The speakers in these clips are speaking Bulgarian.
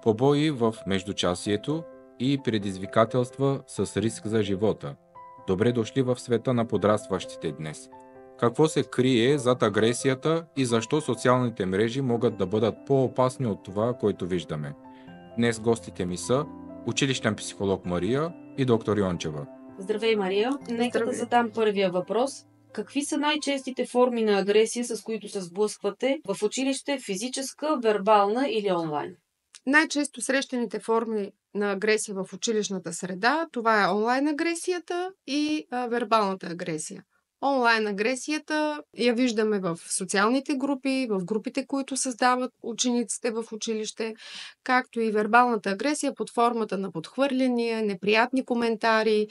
побои в междучасието и предизвикателства с риск за живота. Добре дошли в света на подрастващите днес. Какво се крие зад агресията и защо социалните мрежи могат да бъдат по-опасни от това, което виждаме? Днес гостите ми са училищен психолог Мария и доктор Йончева. Здравей, Мария. Нека да задам първия въпрос. Какви са най-честите форми на агресия, с които се сблъсквате в училище, физическа, вербална или онлайн? Най-често срещаните форми на агресия в училищната среда, това е онлайн агресията и вербалната агресия. Онлайн агресията я виждаме в социалните групи, в групите, които създават учениците в училище, както и вербалната агресия под формата на подхвърляния, неприятни коментари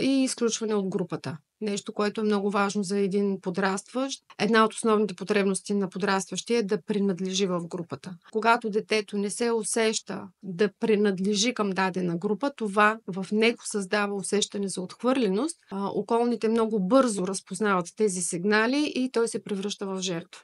и изключване от групата. Нещо, което е много важно за един подрастващ. Една от основните потребности на подрастващия е да принадлежи в групата. Когато детето не се усеща да принадлежи към дадена група, това в него създава усещане за отхвърленост. Околните много бързо разпознават тези сигнали и той се превръща в жертва.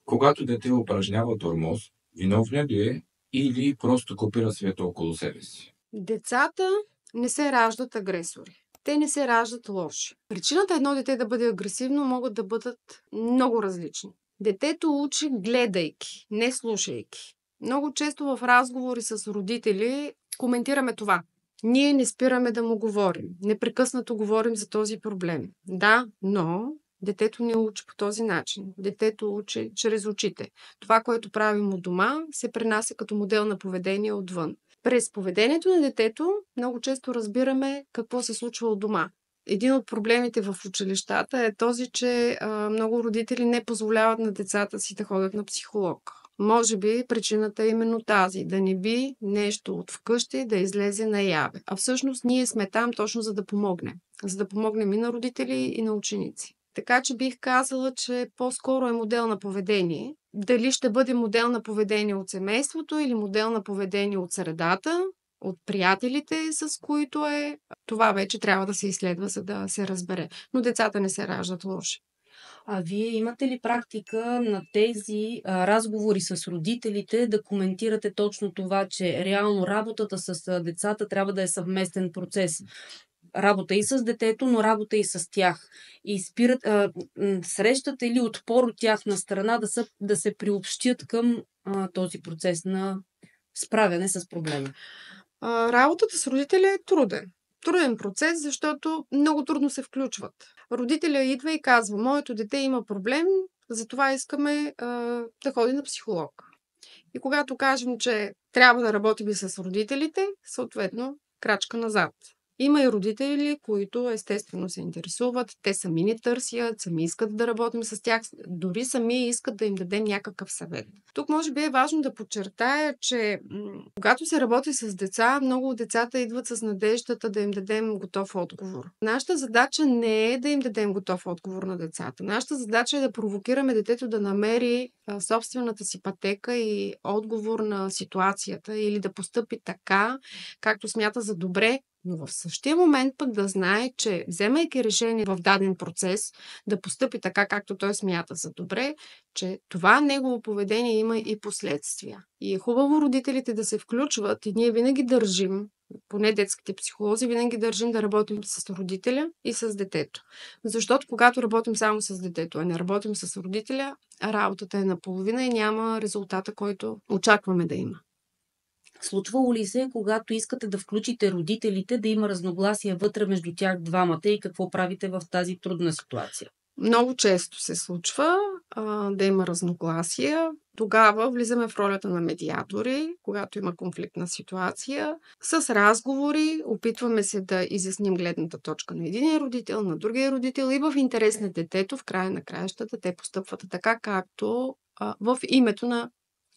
Когато дете упражнява тормоз, виновен ли е или просто копира света около себе си? Децата не се раждат агресори. Те не се раждат лоши. Причината едно дете да бъде агресивно могат да бъдат много различни. Детето учи гледайки, не слушайки. Много често в разговори с родители коментираме това. Ние не спираме да му говорим. Непрекъснато говорим за този проблем. Да, но детето не учи по този начин. Детето учи чрез очите. Това, което правим от дома, се пренася като модел на поведение отвън. През поведението на детето много често разбираме какво се случва от дома. Един от проблемите в училищата е този, че много родители не позволяват на децата си да ходят на психолог. Може би причината е именно тази, да не би нещо от вкъщи да излезе наяве. А всъщност ние сме там точно за да помогнем. За да помогнем и на родители, и на ученици. Така че бих казала, че по-скоро е модел на поведение. Дали ще бъде модел на поведение от семейството или модел на поведение от средата, от приятелите, с които е, това вече трябва да се изследва, за да се разбере. Но децата не се раждат лоши. А вие имате ли практика на тези разговори с родителите да коментирате точно това, че реално работата с децата трябва да е съвместен процес? Работа и с детето, но работа и с тях. И срещате ли отпор от тяхна страна да се приобщят към този процес на справяне с проблема? Работата с родителя е труден. Труден процес, защото много трудно се включват. Родителя идва и казва, моето дете има проблем, затова искаме да ходи на психолог. И когато кажем, че трябва да работим и с родителите, съответно, крачка назад. Има и родители, които естествено се интересуват, те сами ни търсят, сами искат да работим с тях, дори сами искат да им дадем някакъв съвет. Тук може би е важно да подчертая, че когато се работи с деца, много от децата идват с надеждата да им дадем готов отговор. Нашата задача не е да им дадем готов отговор на децата. Нашата задача е да провокираме детето да намери собствената си пътека и отговор на ситуацията или да постъпи така, както смята за добре, но в същия момент пък да знае, че вземайки решение в даден процес, да постъпи така, както той смята за добре, че това негово поведение има и последствия. И е хубаво родителите да се включват и ние винаги държим, поне детските психолози, винаги държим да работим с родителя и с детето. Защото когато работим само с детето, а не работим с родителя, работата е наполовина и няма резултата, който очакваме да има. Случвало ли се, когато искате да включите родителите, да има разногласия вътре между тях двамата и какво правите в тази трудна ситуация? Много често се случва да има разногласия. Тогава влизаме в ролята на медиатори, когато има конфликтна ситуация. С разговори опитваме се да изясним гледната точка на единия родител, на другия родител и в интерес на детето, в края на краищата, те постъпват така, както в името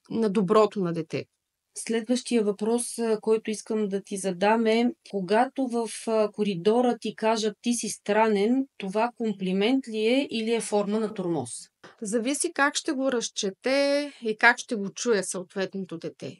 на доброто на детето. Следващия въпрос, който искам да ти задам е, когато в коридора ти кажат ти си странен, това комплимент ли е или е форма на тормоз? Зависи как ще го разчете и как ще го чуе съответното дете.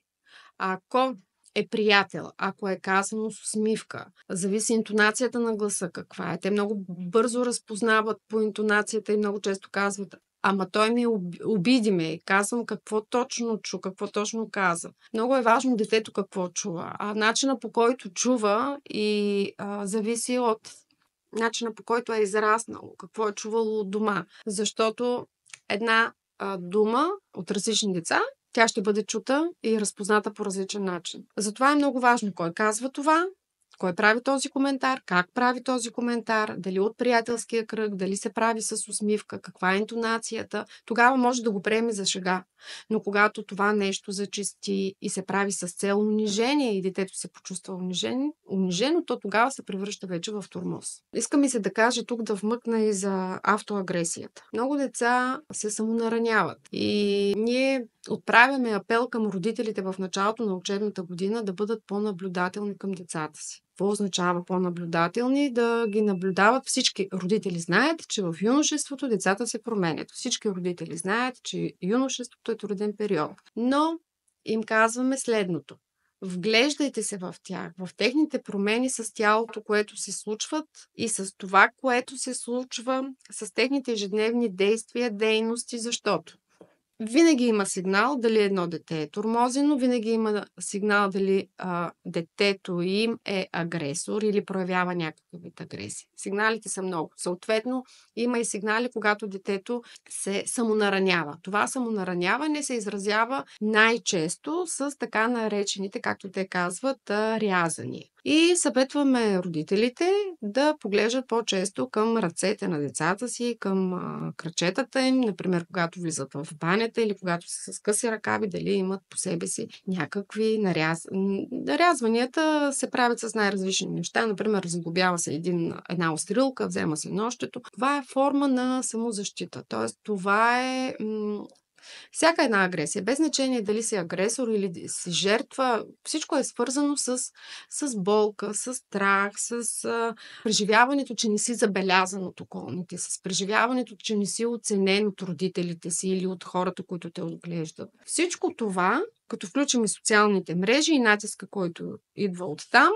Ако е приятел, ако е казано с усмивка, зависи интонацията на гласа каква е. Те много бързо разпознават по интонацията и много често казват ама той ми обиди ме. Казвам какво точно чу, какво точно каза. Много е важно детето какво чува. А начина по който чува и зависи от начина по който е израснало, какво е чувало от дома. Защото една дума от различни деца, тя ще бъде чута и разпозната по различен начин. Затова е много важно кой казва това, кой прави този коментар, как прави този коментар, дали от приятелския кръг, дали се прави с усмивка, каква е интонацията. Тогава може да го приеме за шега. Но когато това нещо зачисти и се прави с цел унижение и детето се почувства унижено, то тогава се превръща вече в тормоз. Иска ми се да кажа тук да вмъкна и за автоагресията. Много деца се самонараняват и ние отправяме апел към родителите в началото на учебната година да бъдат по-наблюдателни към децата си. Какво означава по-наблюдателни? Да ги наблюдават всички. Родители знаят, че в юношеството децата се променят. Всички родители знаят, че юношеството е труден период. Но им казваме следното. Вглеждайте се в тях, в техните промени с тялото, което се случват и с това, което се случва с техните ежедневни действия, дейности, защото винаги има сигнал дали едно дете е тормозено, винаги има сигнал дали детето им е агресор или проявява някакъв вид агресия. Сигналите са много. Съответно, има и сигнали, когато детето се самонаранява. Това самонараняване се изразява най-често с така наречените, както те казват, рязания. И съветваме родителите да поглеждат по-често към ръцете на децата си, към крачетата им, например, когато влизат в банята или когато са с къси ръкави, дали имат по себе си някакви нарязванията се правят с най-различни неща. Например, разглобява се една острилка, взема се нощето. Това е форма на самозащита. Тоест, това е всяка една агресия, без значение дали си агресор или си жертва, всичко е свързано с болка, с страх, с преживяването, че не си забелязан от околните, с преживяването, че не си оценен от родителите си или от хората, които те отглеждат. Всичко това, като включим и социалните мрежи и натиска, който идва оттам,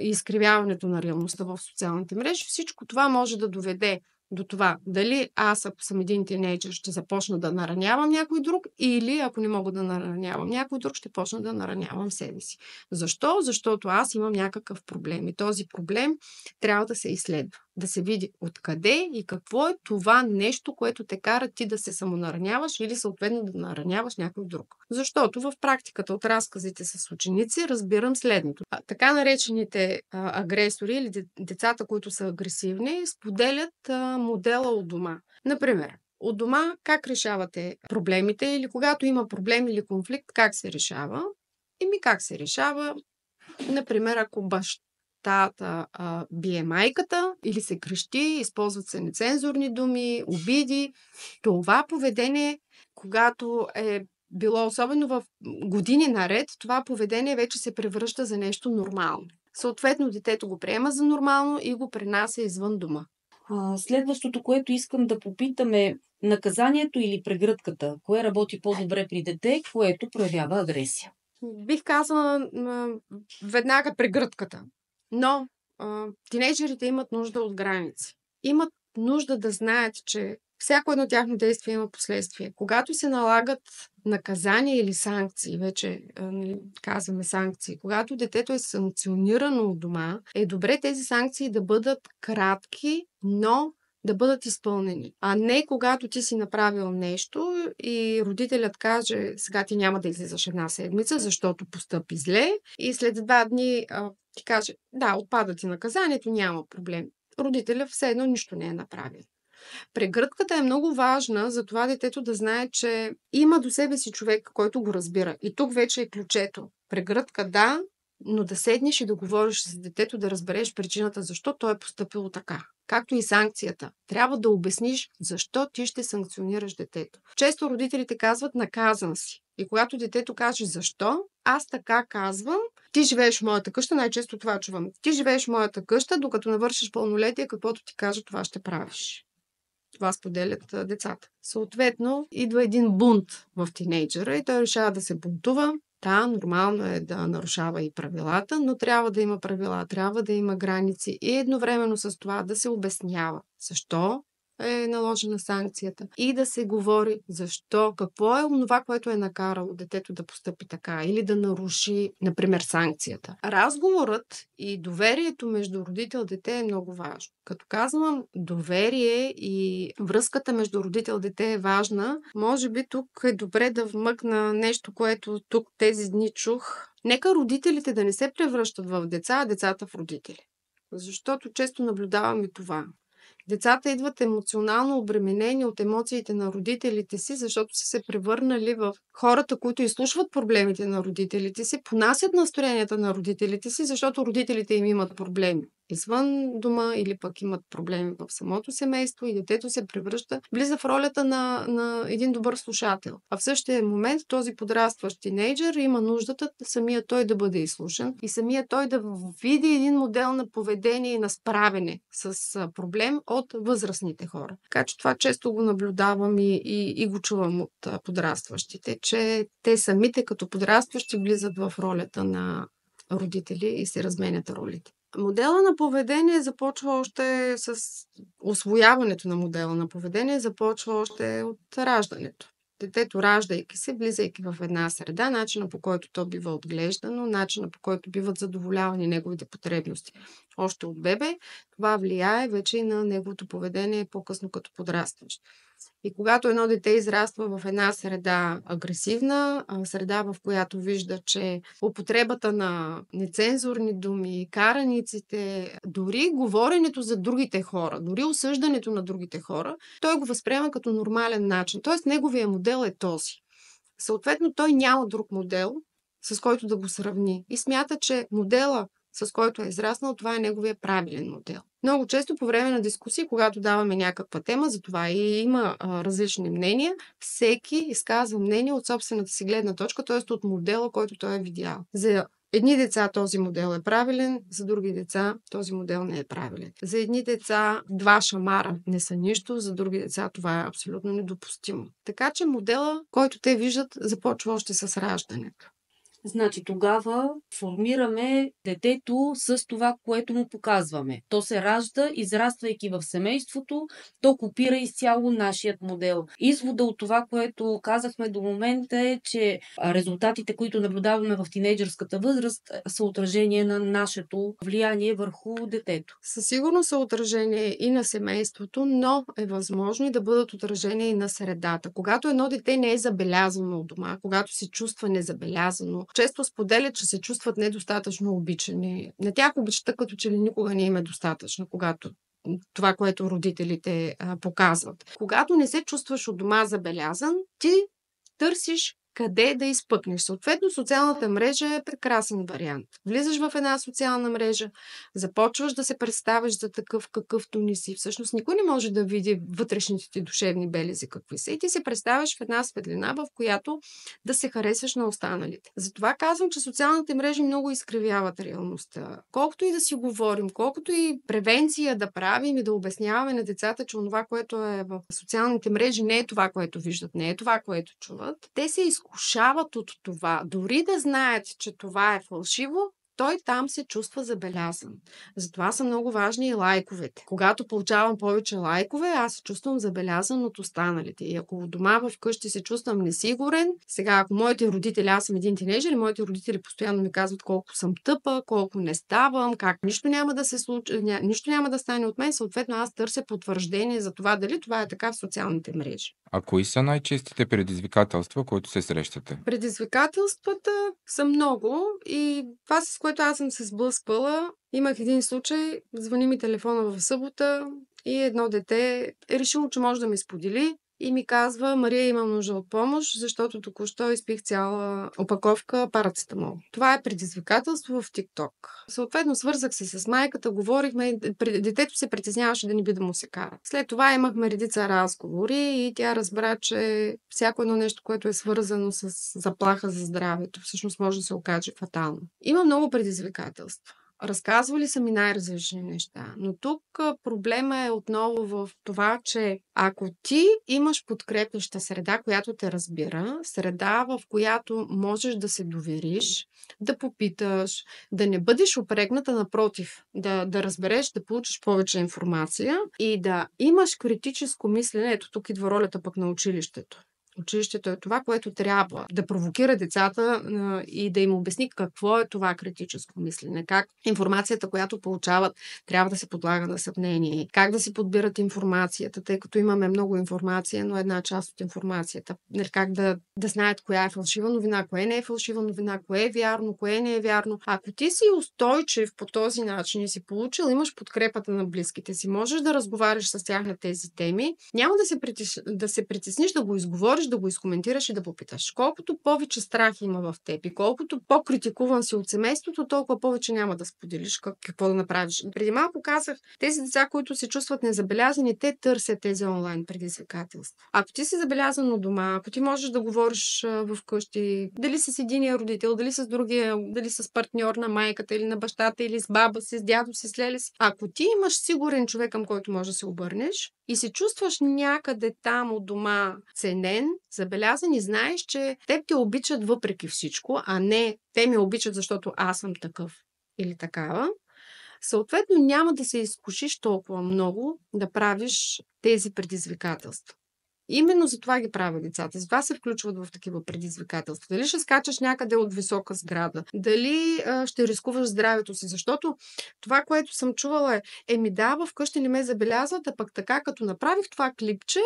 и изкривяването на реалността в социалните мрежи, всичко това може да доведе до това дали аз, ако съм един тинейджър, ще започна да наранявам някой друг или ако не мога да наранявам някой друг, ще почна да наранявам себе си. Защо? Защото аз имам някакъв проблем и този проблем трябва да се изследва. Да се види откъде и какво е това нещо, което те кара ти да се самонараняваш или съответно да нараняваш някой друг. Защото в практиката от разказите с ученици разбирам следното. Така наречените агресори или децата, които са агресивни, споделят модела от дома. Например, от дома как решавате проблемите или когато има проблем или конфликт, как се решава? Как се решава? Например, ако бащата бие майката или се крещи, използват се нецензурни думи, обиди. Това поведение, когато е било особено в години наред, това поведение вече се превръща за нещо нормално. Съответно, детето го приема за нормално и го пренася извън дома. Следващото, което искам да попитам е наказанието или прегръдката. Кое работи по-добре при дете, което проявява агресия? Бих казала веднага прегръдката. Но тинейджерите имат нужда от граници. Имат нужда да знаят, че всяко едно тяхно действие има последствия. Когато се налагат наказания или санкции, вече казваме санкции, когато детето е санкционирано от дома, е добре тези санкции да бъдат кратки, но да бъдат изпълнени. А не когато ти си направил нещо и родителят каже, сега ти няма да излизаш една седмица, защото постъпи зле и след 2 дни ти каже, да, отпада ти наказанието, няма проблем. Родителят все едно нищо не е направил. Прегръдката е много важна за това детето да знае, че има до себе си човек, който го разбира. И тук вече е ключето. Прегръдка да, но да седнеш и да говориш с детето, да разбереш причината, защо той е постъпило така. Както и санкцията. Трябва да обясниш защо ти ще санкционираш детето. Често родителите казват наказан си. И когато детето каже защо, аз така казвам, ти живееш в моята къща, най-често това чувам. Ти живееш в моята къща, докато навършиш пълнолетие, каквото ти кажа, това ще правиш. Това споделят децата. Съответно, идва един бунт в тинейджера и той решава да се бунтува. Да, нормално е да нарушава и правилата, но трябва да има правила, трябва да има граници и едновременно с това да се обяснява защо е наложена санкцията. И да се говори защо, какво е това, което е накарало детето да постъпи така или да наруши, например, санкцията. Разговорът и доверието между родител и дете е много важно. Като казвам доверие и връзката между родител и дете е важна, може би тук е добре да вмъкна нещо, което тук тези дни чух. Нека родителите да не се превръщат в деца, а децата в родители. Защото често наблюдаваме това. Децата идват емоционално обременени от емоциите на родителите си, защото са се превърнали в хората, които изслушват проблемите на родителите си, понасят настроенията на родителите си, защото родителите им имат проблеми извън дома или пък имат проблеми в самото семейство и детето се превръща, влиза в ролята на един добър слушател. А в същия момент този подрастващ тинейджър има нуждата самия той да бъде изслушан и самия той да види един модел на поведение и на справяне с проблем от възрастните хора. Така че това често го наблюдавам и го чувам от подрастващите, че те самите като подрастващи влизат в ролята на родители и се разменят ролите. Модела на поведение започва още с усвояването на модела на поведение, започва още от раждането. Детето, раждайки се, влизайки в една среда, начина по който то бива отглеждано, начина по който биват задоволявани неговите потребности. Още от бебе, това влияе вече и на неговото поведение по-късно като подрастващ. И когато едно дете израства в една среда агресивна, среда, в която вижда, че употребата на нецензурни думи, караниците, дори говоренето за другите хора, дори осъждането на другите хора, той го възприема като нормален начин. Тоест, неговия модел е този. Съответно, той няма друг модел, с който да го сравни. И смята, че модела, с който е израснал, това е неговия правилен модел. Много често по време на дискусии, когато даваме някаква тема, за това и има различни мнения, всеки изказва мнение от собствената си гледна точка, т.е. от модела, който той е видял. За едни деца този модел е правилен, за други деца този модел не е правилен. За едни деца 2 шамара не са нищо, за други деца това е абсолютно недопустимо. Така че модела, който те виждат, започва още с раждането. Значи тогава формираме детето с това, което му показваме. То се ражда, израствайки в семейството, то копира изцяло нашият модел. Извода от това, което казахме до момента е, че резултатите, които наблюдаваме в тинейджърската възраст, са отражение на нашето влияние върху детето. Със сигурност са отражение и на семейството, но е възможно и да бъдат отражение и на средата. Когато едно дете не е забелязано от дома, когато се чувства незабелязано, често споделят, че се чувстват недостатъчно обичани. На тях обичата като че ли никога не им е достатъчно, когато това, което родителите показват. Когато не се чувстваш от дома забелязан, ти търсиш къде да изпъкнеш. Съответно, социалната мрежа е прекрасен вариант. Влизаш в една социална мрежа, започваш да се представиш за такъв, какъвто не си. Всъщност, никой не може да види вътрешните ти душевни белези какви са. И ти се представяш в една светлина, в която да се харесаш на останалите. Затова казвам, че социалните мрежи много изкривяват реалността. Колкото и да си говорим, колкото и превенция да правим и да обясняваме на децата, че това, което е в социалните мрежи, не е това, което виждат, не е това, което чуват, те се изкушават от това. Дори да знаят, че това е фалшиво, той там се чувства забелязан. Затова са много важни и лайковете. Когато получавам повече лайкове, аз се чувствам забелязан от останалите. И ако от дома вкъщи се чувствам несигурен, сега ако моите родители, аз съм един тинейджър и моите родители постоянно ми казват колко съм тъпа, колко не ставам, как нищо няма да се случи, нищо няма да стане от мен, съответно аз търся потвърждение за това дали това е така в социалните мрежи. А кои са най-честите предизвикателства, които се срещате? Предизвикателствата са много и това, с което аз съм се сблъсквала, имах един случай, звъни ми телефона в събота и едно дете е решило, че може да ми сподели и ми казва: Мария, имам нужда от помощ, защото току-що изпих цяла опаковка парацетамол. Това е предизвикателство в TikTok. Съответно, свързах се с майката, говорихме, детето се притесняваше да не би да му се кара. След това имахме редица разговори и тя разбра, че всяко едно нещо, което е свързано с заплаха за здравето, всъщност може да се окаже фатално. Има много предизвикателства. Разказвали са ми най-различни неща, но тук проблема е отново в това, че ако ти имаш подкрепяща среда, която те разбира, среда, в която можеш да се довериш, да попиташ, да не бъдеш упрекната, напротив, да разбереш, да получиш повече информация и да имаш критическо мислене. Ето тук идва ролята пък на училището. Училището е това, което трябва да провокира децата и да им обясни какво е това критическо мислене, как информацията, която получават, трябва да се подлага на съмнение, как да си подбират информацията, тъй като имаме много информация, но една част от информацията, как да знаят коя е фалшива новина, кое не е фалшива новина, кое е вярно, кое не е вярно. Ако ти си устойчив по този начин и си получил, имаш подкрепата на близките си, можеш да разговаряш с тях на тези теми, няма да се притесниш да го изговориш, да го изкоментираш и да попиташ. Колкото повече страх има в теб и колкото по-критикуван си от семейството, толкова повече няма да споделиш какво да направиш. Преди малко казах, тези деца, които се чувстват незабелязани, те търсят тези онлайн предизвикателства. Ако ти си забелязан у дома, ако ти можеш да говориш вкъщи, дали с единия родител, дали с другия, дали с партньор на майката или на бащата, или с баба си, с дядо си, с леле си. Ако ти имаш сигурен човек, към който можеш да се обърнеш и се чувстваш някъде там у дома ценен, забелязан и знаеш, че те те обичат въпреки всичко, а не те ме обичат, защото аз съм такъв или такава, съответно няма да се изкушиш толкова много да правиш тези предизвикателства. Именно за това ги правят децата. Затова се включват в такива предизвикателства. Дали ще скачаш някъде от висока сграда, дали ще рискуваш здравето си, защото това, което съм чувала да, вкъщи не ме забелязват, а пък така, като направих това клипче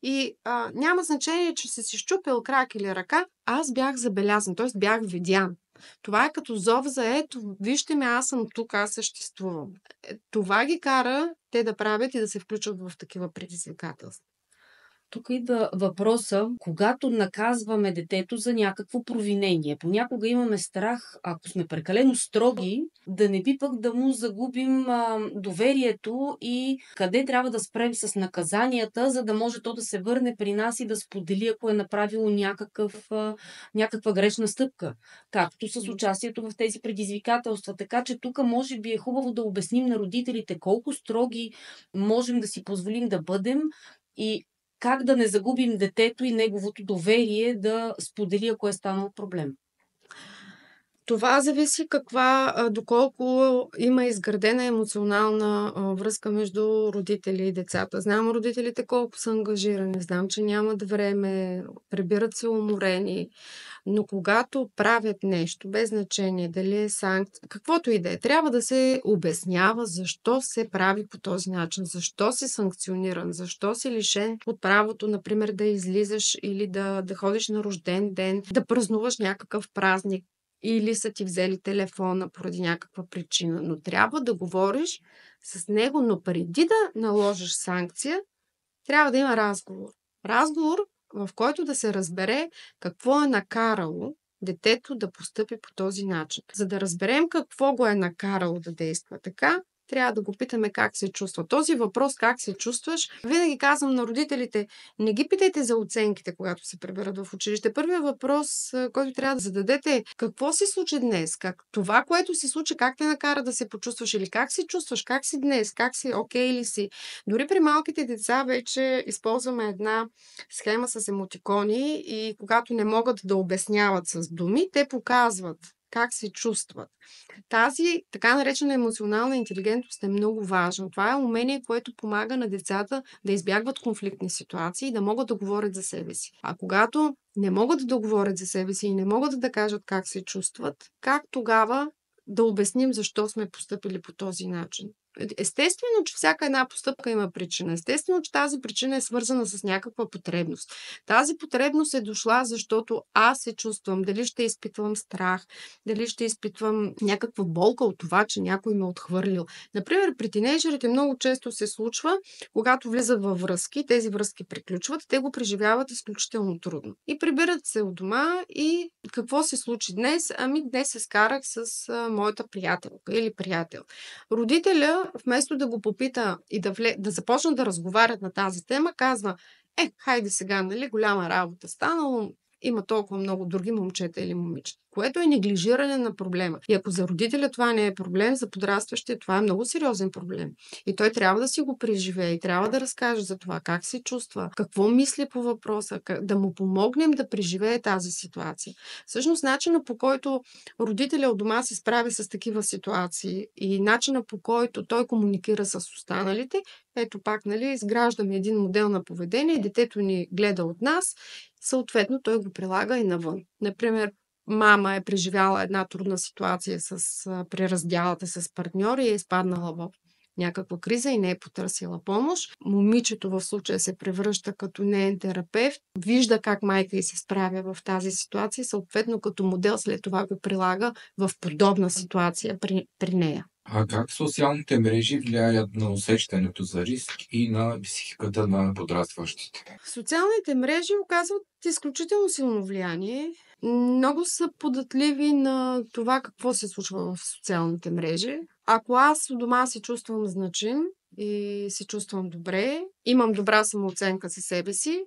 и няма значение, че си щупил крак или ръка, аз бях забелязан, т.е. бях видян. Това е като зов за ето, вижте ме, аз съм тук, аз съществувам. Това ги кара те да правят и да се включват в такива предизвикателства. Тук идва въпроса, когато наказваме детето за някакво провинение. Понякога имаме страх, ако сме прекалено строги, да не би пък да му загубим доверието и къде трябва да спрем с наказанията, за да може то да се върне при нас и да сподели, ако е направило някаква грешна стъпка. Както с участието в тези предизвикателства. Така че тук може би е хубаво да обясним на родителите колко строги можем да си позволим да бъдем и как да не загубим детето и неговото доверие да сподели, ако е станал проблем. Това зависи доколко има изградена емоционална връзка между родители и децата. Знам родителите колко са ангажирани, знам, че нямат време, прибират се уморени, но когато правят нещо, без значение дали е санкция, каквото и да е, трябва да се обяснява защо се прави по този начин, защо си санкциониран, защо си лишен от правото, например, да излизаш или да ходиш на рожден ден, да празнуваш някакъв празник, или са ти взели телефона поради някаква причина. Но трябва да говориш с него, но преди да наложиш санкция, трябва да има разговор. Разговор, в който да се разбере какво е накарало детето да постъпи по този начин. За да разберем какво го е накарало да действа така, трябва да го питаме как се чувства. Този въпрос, как се чувстваш, винаги казвам на родителите, не ги питайте за оценките, когато се приберат в училище. Първият въпрос, който трябва да зададете, какво се случи днес? Това, което се случи, как те накара да се почувстваш или как се чувстваш, как си днес, как си, окей ли си? Дори при малките деца вече използваме една схема с емотикони и когато не могат да обясняват с думи, те показват как се чувстват. Тази така наречена емоционална интелигентност е много важна. Това е умение, което помага на децата да избягват конфликтни ситуации и да могат да говорят за себе си. А когато не могат да говорят за себе си и не могат да кажат как се чувстват, как тогава да обясним защо сме постъпили по този начин? Естествено, че всяка една постъпка има причина. Естествено, че тази причина е свързана с някаква потребност. Тази потребност е дошла, защото аз се чувствам, дали ще изпитвам страх, дали ще изпитвам някаква болка от това, че някой ме отхвърлил. Например, при тинейджерите много често се случва, когато влизат във връзки, тези връзки приключват, те го преживяват изключително трудно. И прибират се от дома и какво се случи днес? Днес се скарах с моята приятелка или приятел. Родителя вместо да го попита и да започнат да разговарят на тази тема, казва, хайде сега, голяма работа станало, има толкова много други момчета или момичета. което е неглижиране на проблема. И ако за родителя това не е проблем, за подрастващия това е много сериозен проблем. И той трябва да си го преживее и трябва да разкаже за това как се чувства, какво мисли по въпроса, да му помогнем да преживее тази ситуация. Всъщност, начина по който родителя от дома се справя с такива ситуации и начина по който той комуникира с останалите, ето пак, нали, изграждаме един модел на поведение, детето ни гледа от нас, съответно той го прилага и навън. Например, мама е преживяла една трудна ситуация при разделата с партньора и е изпаднала в някаква криза и не е потърсила помощ. Момичето в случая се превръща като неен терапевт, вижда как майка й се справя в тази ситуация, съответно като модел след това го прилага в подобна ситуация при нея. А как социалните мрежи влияят на усещането за риск и на психиката на подрастващите? Социалните мрежи оказват изключително силно влияние. Много са податливи на това какво се случва в социалните мрежи. Ако аз у дома се чувствам значим и се чувствам добре, имам добра самооценка за себе си,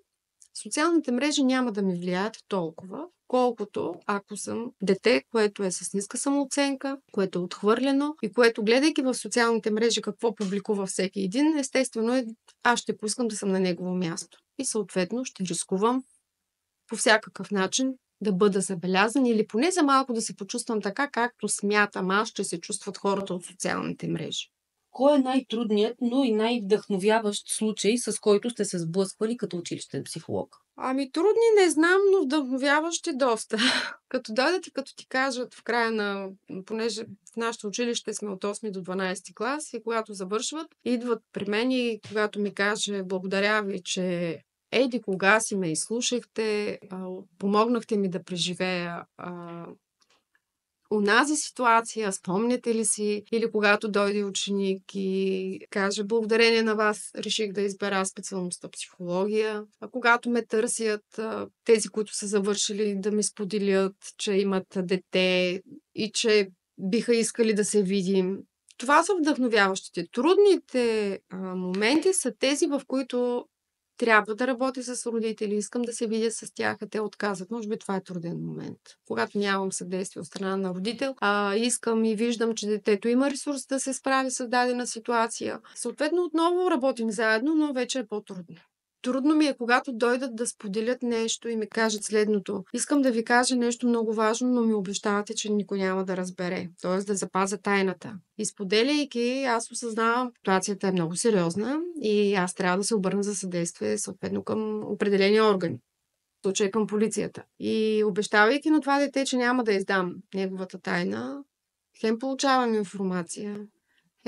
социалните мрежи няма да ми влияят толкова, колкото ако съм дете, което е с ниска самооценка, което е отхвърлено и което, гледайки в социалните мрежи какво публикува всеки един, естествено аз ще поискам да съм на негово място. И съответно ще рискувам по всякакъв начин да бъда забелязан или поне за малко да се почувствам така, както смятам аз, ще се чувстват хората от социалните мрежи. Кой е най-трудният, но и най-вдъхновяващ случай, с който сте се сблъсквали като училищен психолог? Трудни не знам, но вдъхновяващи доста. Като дойдат и като ти кажат в края понеже в нашето училище сме от 8 до 12 клас и когато завършват, идват при мен и когато ми каже благодаря ви, че еди кога си ме изслушахте, помогнахте ми да преживея онази ситуация, спомняте ли си? Или когато дойде ученик и каже благодарение на вас реших да избера специалността психология. А когато ме търсят тези, които са завършили, да ми споделят, че имат дете и че биха искали да се видим. Това са вдъхновяващите. Трудните моменти са тези, в които трябва да работя с родители, искам да се видя с тях, а те отказват. Може би това е труден момент. Когато нямам съдействие от страна на родител, искам и виждам, че детето има ресурс да се справи с дадена ситуация. Съответно, отново работим заедно, но вече е по-трудно. Трудно ми е, когато дойдат да споделят нещо и ми кажат следното. Искам да ви кажа нещо много важно, но ми обещавате, че никой няма да разбере. Тоест да запазя тайната. И споделяйки, аз осъзнавам, ситуацията е много сериозна и аз трябва да се обърна за съдействие съответно към определени органи. В случай към полицията. И обещавайки на това дете, че няма да издам неговата тайна, хем получавам информация,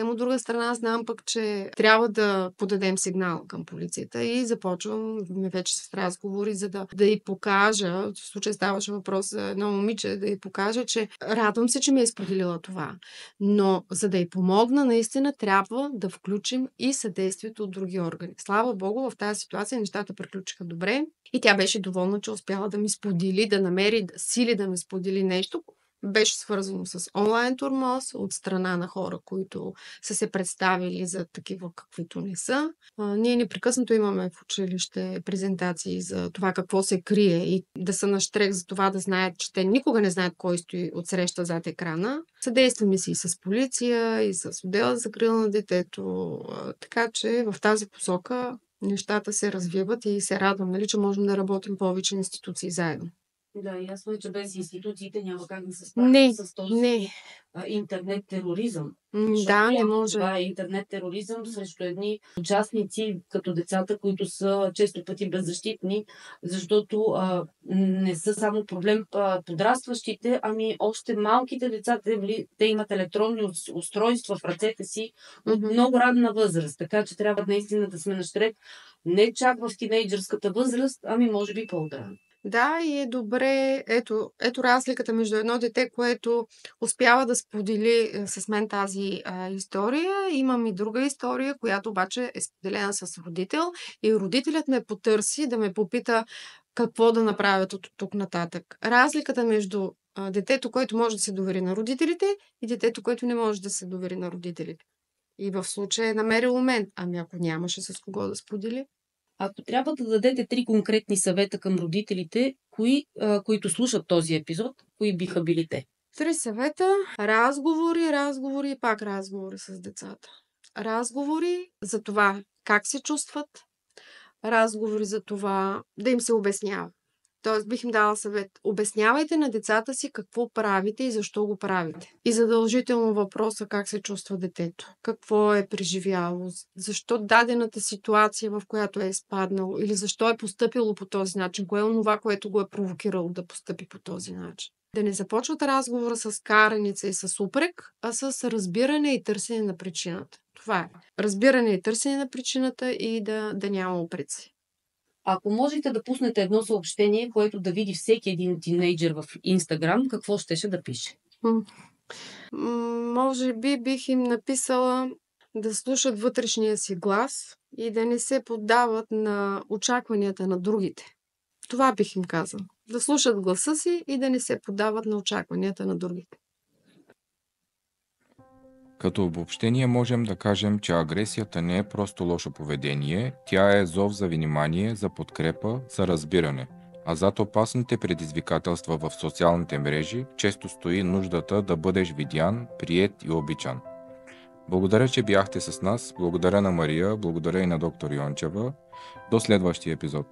от друга страна знам пък, че трябва да подадем сигнал към полицията и започвам вече с разговори, за да й покажа, в случай ставаше въпрос за едно момиче, да й покажа, че радвам се, че ми е споделила това. Но за да й помогна, наистина трябва да включим и съдействието от други органи. Слава Богу, в тази ситуация нещата приключиха добре и тя беше доволна, че успяла да ми сподели, да намери сили да ми сподели нещо. Беше свързано с онлайн тормоз от страна на хора, които са се представили за такива, каквито не са. Ние непрекъснато имаме в училище презентации за това какво се крие и да са на щрех за това да знаят, че те никога не знаят кой стои отсреща зад екрана. Съдействаме си и с полиция, и с отдела за закрила на детето. Така че в тази посока нещата се развиват и се радвам, че можем да работим повече институции заедно. Да, ясно е, че без институциите няма как да се справим с този интернет тероризъм. Да, не може. Това е интернет тероризъм срещу едни участници, като децата, които са често пъти беззащитни, защото не са само проблем подрастващите, ами още малките деца, те имат електронни устройства в ръцете си от много ранна възраст, така че трябва наистина да сме нащрек не чак в тинейджърската възраст, ами може би по-рано. Да, и е добре. Ето разликата между едно дете, което успява да сподели с мен тази история. Имам и друга история, която обаче е споделена с родител. И родителят ме потърси да ме попита какво да направят от тук нататък. Разликата между детето, което може да се довери на родителите и детето, което не може да се довери на родителите. И в случая е намерило мен. Ами ако нямаше с кого да сподели? Ако трябва да дадете 3 конкретни съвета към родителите, които слушат този епизод, кои биха били те? 3 съвета. Разговори и пак разговори с децата. Разговори за това как се чувстват. Разговори за това да им се обяснява. Тоест бих им дала съвет. Обяснявайте на децата си какво правите и защо го правите. И задължително въпроса как се чувства детето. Какво е преживяло. Защо дадената ситуация, в която е изпаднало. Или защо е постъпило по този начин. Кое е онова, което го е провокирало да постъпи по този начин. Да не започват разговора с караница и с упрек, а с разбиране и търсене на причината. Това е. Разбиране и търсене на причината и да няма упреци. Ако можете да пуснете едно съобщение, което да види всеки един тинейджър в Инстаграм, какво щеше да пише? Може би бих им написала да слушат вътрешния си глас и да не се поддават на очакванията на другите. Това бих им казала. Да слушат гласа си и да не се поддават на очакванията на другите. Като обобщение можем да кажем, че агресията не е просто лошо поведение, тя е зов за внимание, за подкрепа, за разбиране. А зад опасните предизвикателства в социалните мрежи често стои нуждата да бъдеш видян, приет и обичан. Благодаря, че бяхте с нас, благодаря на Мария, благодаря и на доктор Йончева. До следващия епизод.